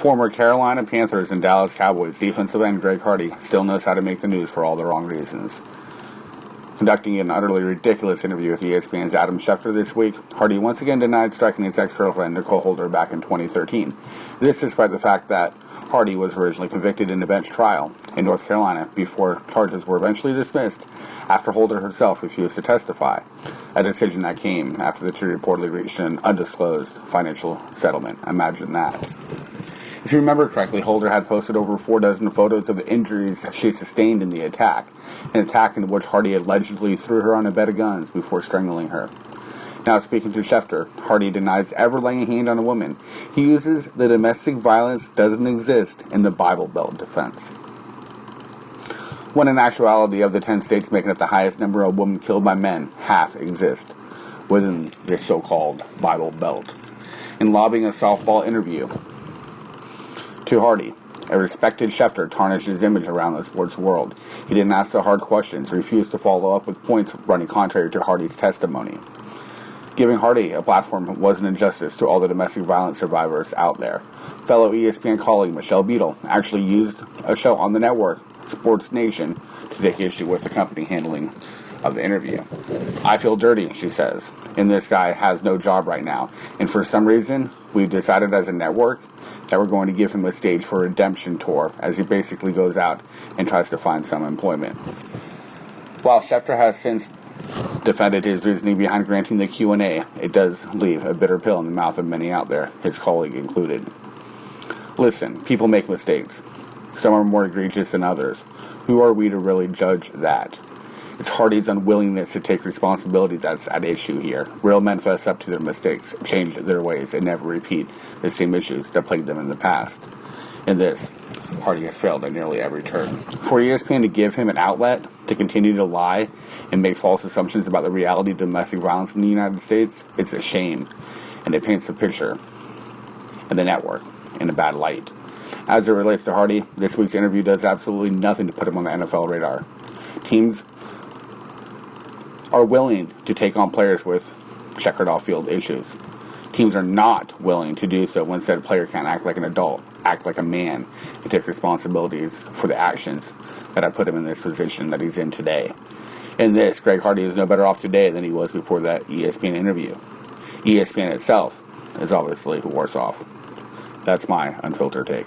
Former Carolina Panthers and Dallas Cowboys defensive end Greg Hardy still knows how to make the news for all the wrong reasons. Conducting an utterly ridiculous interview with ESPN's Adam Schefter this week, Hardy once again denied striking his ex-girlfriend Nicole Holder back in 2013. This despite the fact that Hardy was originally convicted in a bench trial in North Carolina before charges were eventually dismissed after Holder herself refused to testify, a decision that came after the two reportedly reached an undisclosed financial settlement. Imagine that. If you remember correctly, Holder had posted over 4 dozen photos of the injuries she sustained in the attack, an attack in which Hardy allegedly threw her on a bed of guns before strangling her. Now, speaking to Schefter, Hardy denies ever laying a hand on a woman. He uses the domestic violence doesn't exist in the Bible Belt defense, when in actuality, of the 10 states making up the highest number of women killed by men, half exist within this so-called Bible Belt. In lobbing a softball interview to Hardy, a respected Schefter tarnished his image around the sports world. He didn't ask the hard questions, refused to follow up with points running contrary to Hardy's testimony. Giving Hardy a platform was an injustice to all the domestic violence survivors out there. Fellow ESPN colleague Michelle Beadle actually used a show on the network, Sports Nation, to take issue with the company handling of the interview. I feel dirty, she says, and this guy has no job right now. And for some reason, we've decided as a network that we're going to give him a stage for a redemption tour as he basically goes out and tries to find some employment. While Schefter has since defended his reasoning behind granting the Q&A, it does leave a bitter pill in the mouth of many out there, his colleague included. Listen, people make mistakes. Some are more egregious than others. Who are we to really judge that? It's Hardy's unwillingness to take responsibility that's at issue here. Real men fess up to their mistakes, change their ways, and never repeat the same issues that plagued them in the past. In this, Hardy has failed at nearly every turn. For ESPN to give him an outlet to continue to lie and make false assumptions about the reality of domestic violence in the United States, it's a shame, and it paints the picture and the network in a bad light. As it relates to Hardy, this week's interview does absolutely nothing to put him on the NFL radar. Teams are willing to take on players with checkered off-field issues. Teams are not willing to do so when said player can't act like an adult, act like a man, and take responsibilities for the actions that have put him in this position that he's in today. In this, Greg Hardy is no better off today than he was before that ESPN interview. ESPN itself is obviously worse off. That's my unfiltered take.